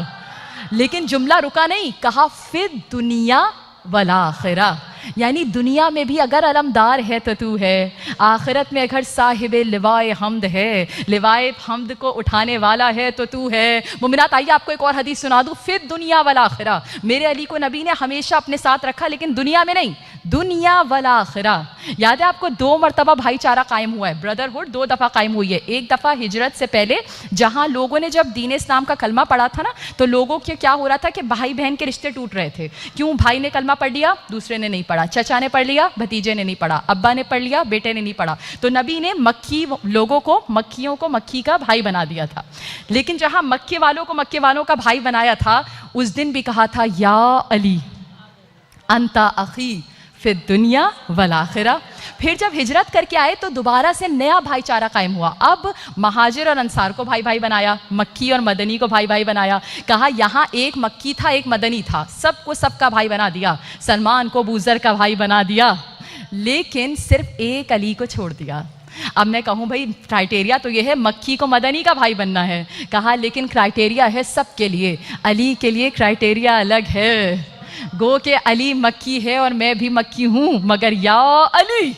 Speaker 1: لیکن جملہ رکا نہیں, کہا فی دنیا والآخرہ, یعنی دنیا میں بھی اگر علمدار ہے تو تو ہے, آخرت میں اگر صاحب لوائے حمد ہے, لوائے حمد کو اٹھانے والا ہے تو ہے. مومنات آئیے آپ کو ایک اور حدیث سنا دوں. فی دنیا والآخرہ, میرے علی کو نبی نے ہمیشہ اپنے ساتھ رکھا لیکن دنیا میں نہیں, دنیا والآخرہ. یاد ہے آپ کو 2 مرتبہ بھائی چارہ قائم ہوا ہے, بردرہڈ 2 دفعہ قائم ہوئی ہے. ایک دفعہ ہجرت سے پہلے جہاں لوگوں نے جب دین اسلام کا کلمہ پڑھا تھا نا تو لوگوں کے کیا ہو رہا تھا کہ بھائی بہن کے رشتے ٹوٹ رہے تھے. کیوں؟ بھائی نے کلمہ پڑھ لیا, دوسرے نے نہیں پڑھا, چچا نے پڑھ لیا, بھتیجے نے نہیں پڑھا, ابا نے پڑھ لیا, بیٹے نے نہیں پڑھا. تو نبی نے مکی لوگوں کو, مکیوں کو مکی کا بھائی بنا دیا تھا. لیکن جہاں مکے والوں کو مکے والوں کا بھائی بنایا تھا, اس دن بھی کہا تھا یا علی انت اخی فی الدنیا والآخرہ. پھر جب ہجرت کر کے آئے تو دوبارہ سے نیا بھائی چارہ قائم ہوا. اب مہاجر اور انصار کو بھائی بھائی بنایا, مکی اور مدنی کو بھائی بھائی بنایا. کہا یہاں ایک مکی تھا ایک مدنی تھا, سب کو سب کا بھائی بنا دیا. سلمان کو ابوذر کا بھائی بنا دیا, لیکن صرف ایک علی کو چھوڑ دیا. اب میں کہوں بھائی کرائٹیریا تو یہ ہے مکی کو مدنی کا بھائی بننا ہے. کہا لیکن کرائٹیریا ہے سب کے لیے, علی کے لیے کرائٹیریا الگ ہے. گو کہ علی مکی ہے اور میں بھی مکی ہوں, مگر یا علی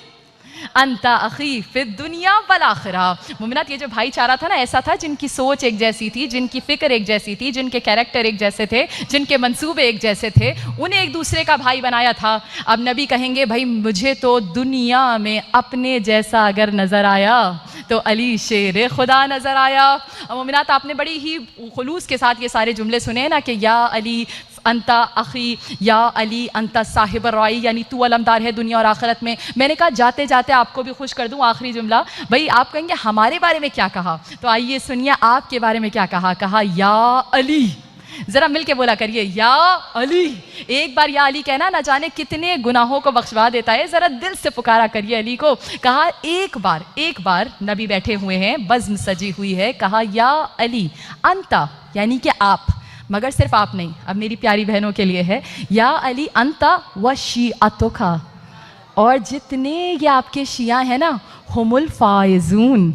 Speaker 1: انت اخی فی الدنیا والآخرہ. مومنات یہ جو بھائی چارہ تھا نا ایسا تھا جن کی سوچ ایک جیسی تھی, جن کی فکر ایک جیسی تھی, جن کے کیریکٹر ایک جیسے تھے, جن کے منصوبے ایک جیسے تھے, انہیں ایک دوسرے کا بھائی بنایا تھا. اب نبی کہیں گے بھائی مجھے تو دنیا میں اپنے جیسا اگر نظر آیا تو علی شیر خدا نظر آیا. مومنات آپ نے بڑی ہی خلوص کے ساتھ یہ سارے جملے سنے نا کہ یا علی انت اخی, یا علی انت صاحب الرائی, یعنی تو علمدار ہے دنیا اور آخرت میں. میں نے کہا جاتے جاتے آپ کو بھی خوش کر دوں آخری جملہ. بھئی آپ کہیں گے ہمارے بارے میں کیا کہا, تو آئیے سنیے آپ کے بارے میں کیا کہا. کہا یا علی, ذرا مل کے بولا کریے یا علی. ایک بار یا علی کہنا نہ جانے کتنے گناہوں کو بخشوا دیتا ہے, ذرا دل سے پکارا کریے علی کو. کہا ایک بار نبی بیٹھے ہوئے ہیں, بزم سجی ہوئی ہے, کہا یا علی انت, یعنی کہ آپ, مگر صرف آپ نہیں, اب میری پیاری بہنوں کے لیے ہے, یا علی انت و شیعتک, اور جتنے یہ آپ کے شیعہ ہیں نا, ہم الفائزون,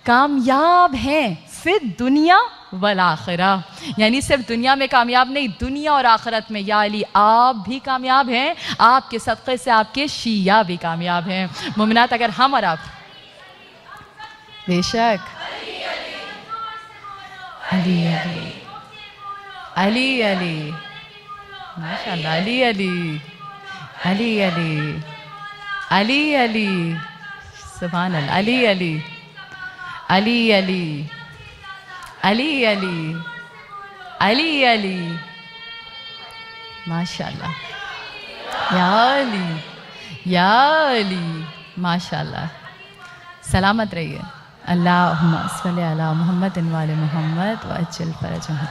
Speaker 1: کامیاب ہیں فی الدنیا والآخرہ, یعنی صرف دنیا میں کامیاب نہیں, دنیا اور آخرت میں یا علی آپ بھی کامیاب ہیں, آپ کے صدقے سے آپ کے شیعہ بھی کامیاب ہیں. مومنات اگر ہم اور آپ, بے شک علی علی علی علی, ماشاء اللہ, علی علی علی علی علی علی, سبحان اللہ, علی علی علی علی علی علی علی علی, ماشاء اللہ, یا علی یا علی, ماشاء اللہ. سلامت رہیے. اللہم صلی علی محمد و آل محمد وعجل فرجہم.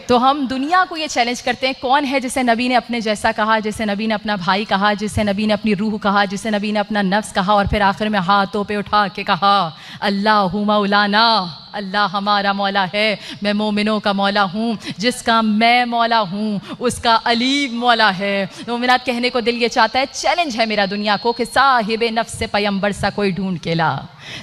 Speaker 1: تو ہم دنیا کو یہ چیلنج کرتے ہیں کون ہے جسے نبی نے اپنے جیسا کہا, جسے نبی نے اپنا بھائی کہا, جسے نبی نے اپنی روح کہا, جسے نبی نے اپنا نفس کہا, اور پھر آخر میں ہاتھوں پہ اٹھا کے کہا اللہ مولانا, اللہ ہمارا مولا ہے, میں مومنوں کا مولا ہوں, جس کا میں مولا ہوں اس کا علی مولا ہے. مومنات کہنے کو دل یہ چاہتا ہے, چیلنج ہے میرا دنیا کو کہ صاحب نفس پیمبر سا کوئی ڈھونڈ کے لا,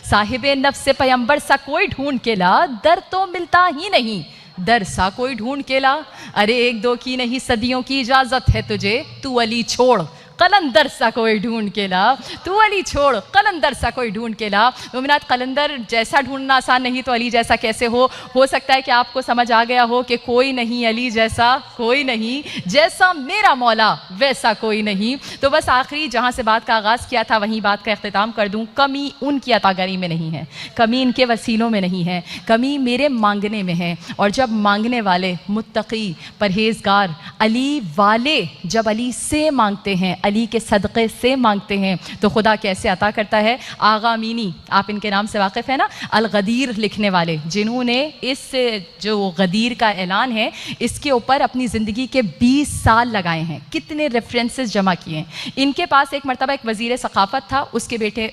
Speaker 1: صاحب نفس پیمبر سا کوئی ڈھونڈ کے لا, در تو ملتا ہی نہیں در سا کوئی ڈھونڈ کے لا. ارے ایک دو کی نہیں صدیوں کی اجازت ہے تجھے, تو علی چھوڑ قلندر سا کوئی ڈھونڈ کے لا, تو علی چھوڑ قلندر سا کوئی ڈھونڈ کے لا. مومنات قلندر جیسا ڈھونڈنا آسان نہیں تو علی جیسا کیسے ہو سکتا ہے کہ آپ کو سمجھ آ گیا ہو کہ کوئی نہیں علی جیسا, کوئی نہیں, جیسا میرا مولا ویسا کوئی نہیں. تو بس آخری جہاں سے بات کا آغاز کیا تھا وہیں بات کا اختتام کر دوں. کمی ان کی عطاگری میں نہیں ہے, کمی ان کے وسیلوں میں نہیں ہے, کمی میرے مانگنے میں ہے. اور جب مانگنے والے متقی پرہیزگار علی والے جب علی سے مانگتے ہیں, علی کے صدقے سے مانگتے ہیں, تو خدا کیسے عطا کرتا ہے. آغا مینی, آپ ان کے نام سے واقف ہیں نا, الغدیر لکھنے والے, جنہوں نے اس جو غدیر کا اعلان ہے اس کے اوپر اپنی زندگی کے 20 سال لگائے ہیں, کتنے ریفرنسز جمع کیے ہیں. ان کے پاس ایک مرتبہ ایک وزیر ثقافت تھا, اس کے بیٹے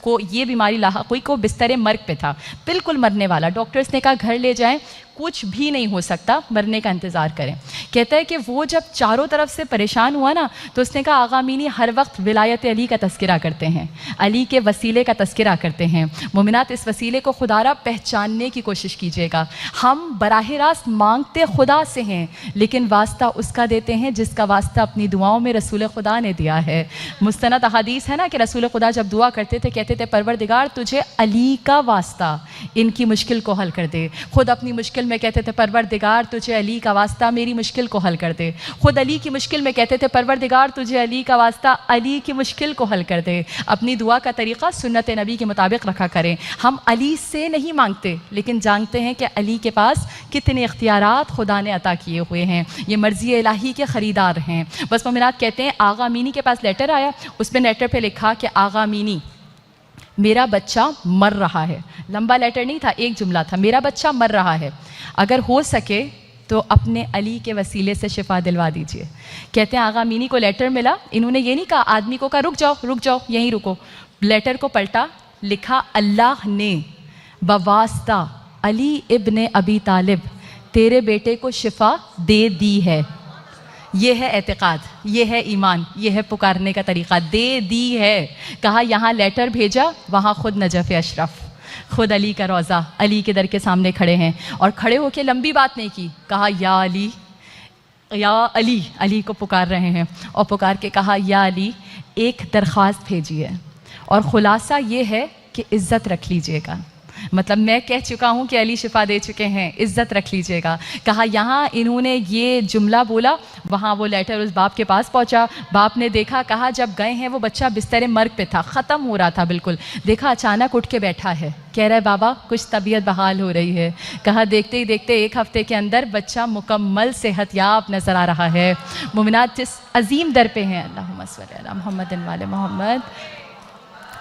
Speaker 1: کو یہ بیماری لاحق ہوئی کہ وہ بستر مرگ پہ تھا, بالکل مرنے والا. ڈاکٹرز نے کہا گھر لے جائیں, کچھ بھی نہیں ہو سکتا, مرنے کا انتظار کریں. کہتا ہے کہ وہ جب چاروں طرف سے پریشان ہوا نا تو اس نے کہا آغا مینی ہر وقت ولایت علی کا تذکرہ کرتے ہیں, علی کے وسیلے کا تذکرہ کرتے ہیں. مومنات اس وسیلے کو خدا را پہچاننے کی کوشش کیجیے گا. ہم براہ راست مانگتے خدا سے ہیں, لیکن واسطہ اس کا دیتے ہیں جس کا واسطہ اپنی دعاؤں میں رسول خدا نے دیا ہے. مستند احادیث ہے نا کہ رسول خدا جب دعا کرتے تھے کہتے تھے پروردگار تجھے علی کا واسطہ ان کی مشکل کو حل کر دے. خود اپنی مشکل میں کہتے تھے پروردگار تجھے علی کا واسطہ میری مشکل کو حل کر دے. خود علی کی مشکل میں کہتے تھے پروردگار تجھے علی کا واسطہ علی کی مشکل کو حل کر دے. اپنی دعا کا طریقہ سنت نبی کے مطابق رکھا کریں. ہم علی سے نہیں مانگتے, لیکن جانتے ہیں کہ علی کے پاس کتنے اختیارات خدا نے عطا کیے ہوئے ہیں, یہ مرضی الہی کے خریدار ہیں. بس مومنات کہتے ہیں آغا مینی کے پاس لیٹر آیا, اس میں لیٹر پہ لکھا کہ آغا مینی میرا بچہ مر رہا ہے. لمبا لیٹر نہیں تھا, ایک جملہ تھا, میرا بچہ مر رہا ہے, اگر ہو سکے تو اپنے علی کے وسیلے سے شفا دلوا دیجئے. کہتے ہیں آغا مینی کو لیٹر ملا, انہوں نے یہ نہیں کہا آدمی کو کہا رک جاؤ یہیں رکو. لیٹر کو پلٹا, لکھا اللہ نے بواسطہ علی ابن ابی طالب تیرے بیٹے کو شفا دے دی ہے. یہ ہے اعتقاد, یہ ہے ایمان, یہ ہے پکارنے کا طریقہ. دے دی ہے, کہا یہاں لیٹر بھیجا, وہاں خود نجف اشرف, خود علی کا روضہ علی کے در کے سامنے کھڑے ہیں, اور کھڑے ہو کے لمبی بات نہیں کی, کہا یا علی یا علی, علی کو پکار رہے ہیں, اور پکار کے کہا یا علی ایک درخواست بھیجی ہے, اور خلاصہ یہ ہے کہ عزت رکھ لیجئے گا. مطلب میں کہہ چکا ہوں کہ علی شفا دے چکے ہیں, عزت رکھ لیجئے گا. کہا یہاں انہوں نے یہ جملہ بولا, وہاں وہ لیٹر اس باپ کے پاس پہنچا. باپ نے دیکھا, کہا جب گئے ہیں وہ بچہ بستر مرگ پہ تھا, ختم ہو رہا تھا بالکل, دیکھا اچانک اٹھ کے بیٹھا ہے, کہہ رہا ہے بابا کچھ طبیعت بحال ہو رہی ہے. کہا دیکھتے ہی دیکھتے ایک ہفتے کے اندر بچہ مکمل صحت یاب نظر آ رہا ہے. مومنات جس عظیم در پہ ہیں, اللہم صلی علی محمد وعلی محمد,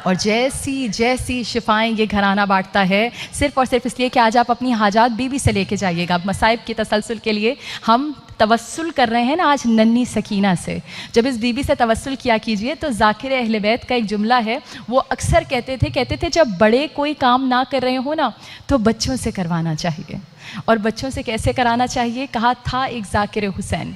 Speaker 1: اور جیسی شفائیں یہ گھرانہ بانٹتا ہے, صرف اور صرف اس لیے کہ آج آپ اپنی حاجات بی بی سے لے کے جائیے گا. مصائب کی تسلسل کے لیے ہم توسل کر رہے ہیں نا آج ننھی سکینہ سے. جب اس بی بی سے توسل کیا کیجئے تو ذاکر اہل بیت کا ایک جملہ ہے, وہ اکثر کہتے تھے جب بڑے کوئی کام نہ کر رہے ہو نا تو بچوں سے کروانا چاہیے. اور بچوں سے کیسے کرانا چاہیے؟ کہا تھا ایک ذاکر حسین,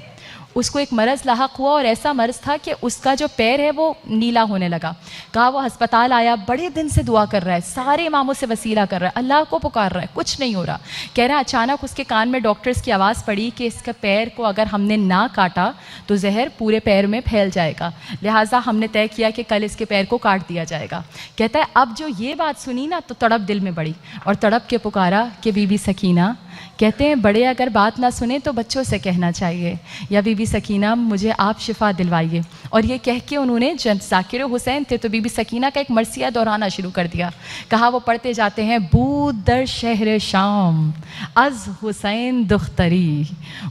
Speaker 1: اس کو ایک مرض لاحق ہوا, اور ایسا مرض تھا کہ اس کا جو پیر ہے وہ نیلا ہونے لگا. کہا وہ ہسپتال آیا, بڑے دن سے دعا کر رہا ہے, سارے اماموں سے وسیلہ کر رہا ہے, اللہ کو پکار رہا ہے, کچھ نہیں ہو رہا. کہہ رہا ہے اچانک اس کے کان میں ڈاکٹرز کی آواز پڑی کہ اس کا پیر کو اگر ہم نے نہ کاٹا تو زہر پورے پیر میں پھیل جائے گا, لہٰذا ہم نے طے کیا کہ کل اس کے پیر کو کاٹ دیا جائے گا. کہتا ہے اب جو یہ بات سنی نا تو تڑپ دل میں بڑی, اور تڑپ کے پکارا کہ بی بی سکینہ. کہتے ہیں بڑے اگر بات نہ سنیں تو بچوں سے کہنا چاہیے, یا بی بی سکینہ مجھے آپ شفا دلوائیے. اور یہ کہہ کے انہوں نے, جب ذاکر حسین تھے تو بی بی سکینہ کا ایک مرثیہ دہرانا شروع کر دیا. کہا وہ پڑھتے جاتے ہیں, بود در شہر شام از حسین دختری,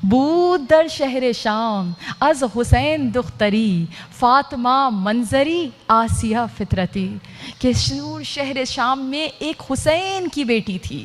Speaker 1: بود در شہر شام از حسین دختری, فاطمہ منظری آسیہ فطرتی. کہ شہر شام میں ایک حسین کی بیٹی تھی,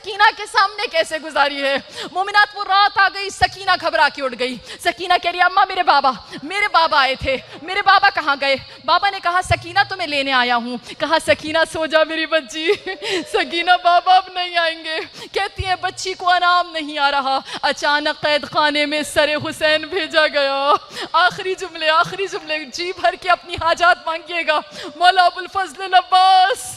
Speaker 1: سکینہ کے سامنے کیسے گزاری ہے. مومنات وہ رات آ گئی, سکینہ گھبرا کے اٹھ گئی. سکینہ کہہ رہی اماں میرے بابا آئے تھے, میرے بابا کہاں گئے؟ بابا نے کہا سکینہ تمہیں لینے آیا ہوں. کہا سکینہ سو جا میری بچی. سکینہ بابا اب نہیں آئیں گے. کہتی ہیں بچی کو آرام نہیں آ رہا. اچانک قید خانے میں سر حسین بھیجا گیا. آخری جملے جی بھر کے اپنی حاجات مانگیے گا. مولا ابو الفضل عباس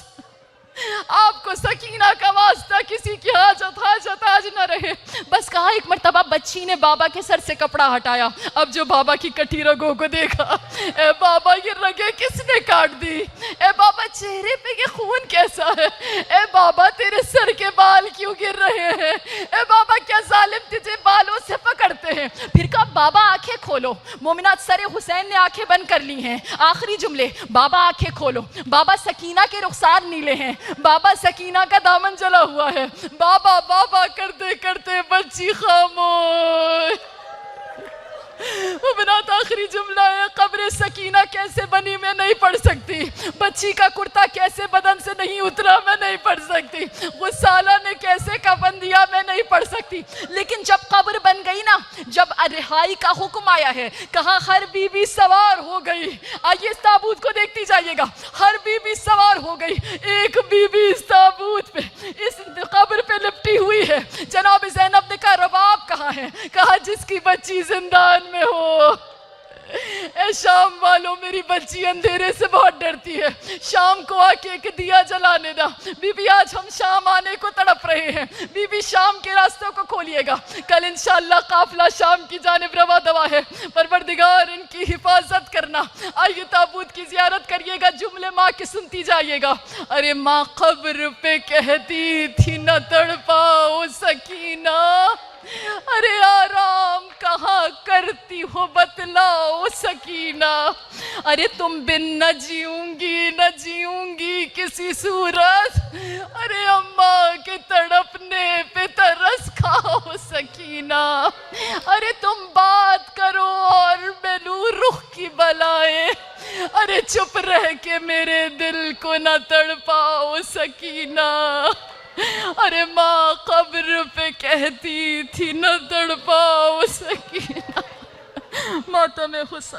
Speaker 1: آپ کو سکینہ کا واسطہ کسی کی حاجت آج نہ رہے. بس کہا ایک مرتبہ بچی نے بابا کے سر سے کپڑا ہٹایا. اب جو بابا کی کٹی رگوں کو دیکھا, اے بابا یہ رگیں کس نے کاٹ دی؟ اے بابا چہرے پہ یہ خون کیسا ہے؟ اے بابا تیرے سر کے بال کیوں گر رہے ہیں؟ اے بابا کیا ظالم تجھے بالوں سے پکڑتے ہیں؟ پھر کہا بابا آنکھیں کھولو. مومنات سر حسین نے آنکھیں بند کر لی ہیں. آخری جملے بابا آنکھیں کھولو. بابا سکینہ کے رخسار نیلے ہیں. بابا سکینہ کا دامن جلا ہوا ہے. بابا بابا کرتے کرتے بچی خاموش. بنات آخری جملہ ہے قبر سکینہ کیسے بنی میں نہیں پڑھ سکتی. بچی کا کرتا کیسے بدن سے نہیں اترا میں نہیں پڑھ سکتی. غسالہ نے کیسے کفن دیا میں نہیں پڑھ سکتی. لیکن جب قبر بن گئی نا, جب رہائی کا حکم آیا ہے, کہاں ہر بی بی سوار ہو گئی. آئیے اس تابوت کو دیکھتی جائیے گا. ہر بی بی سوار ہو گئی. ایک بی بی اس تابوت پہ اس قبر پہ لپٹی ہوئی ہے. جناب زینب نے کہا رباب کہاں ہے؟ کہا جس کی بچی زندان میں ہو. اے شام والوں میری بچی اندھیرے سے بہت ڈرتی ہے. شام کو آ کے ایک دیا جلانے دا. بی بی آج ہم شام آنے کو تڑپ رہے ہیں. بی بی شام کے راستوں کو کھولیے گا. کل انشاءاللہ قافلہ شام کی جانب روا دوا ہے. پروردگار ان کی حفاظت کرنا. آئیے تابوت کی زیارت کریے گا. جملے ماں کی سنتی جائیے گا. ارے ماں قبر پہ کہتی تھی نہ تڑپاؤ سکینہ, ارے آرام کہاں کرتی ہو بتلاؤ سکینہ. ارے تم بن نہ جیوں گی کسی صورت. ارے اماں کے تڑپنے پہ ترس کھاؤ سکینہ. ارے تم بات کرو اور میں لوں رخ کی بلائیں. ارے چپ رہ کے میرے دل کو نہ تڑپاؤ سکینہ. ارے ماں قبر پہ کہتی تھی نہ تڑپاؤ سکینہ. ماتم حسین.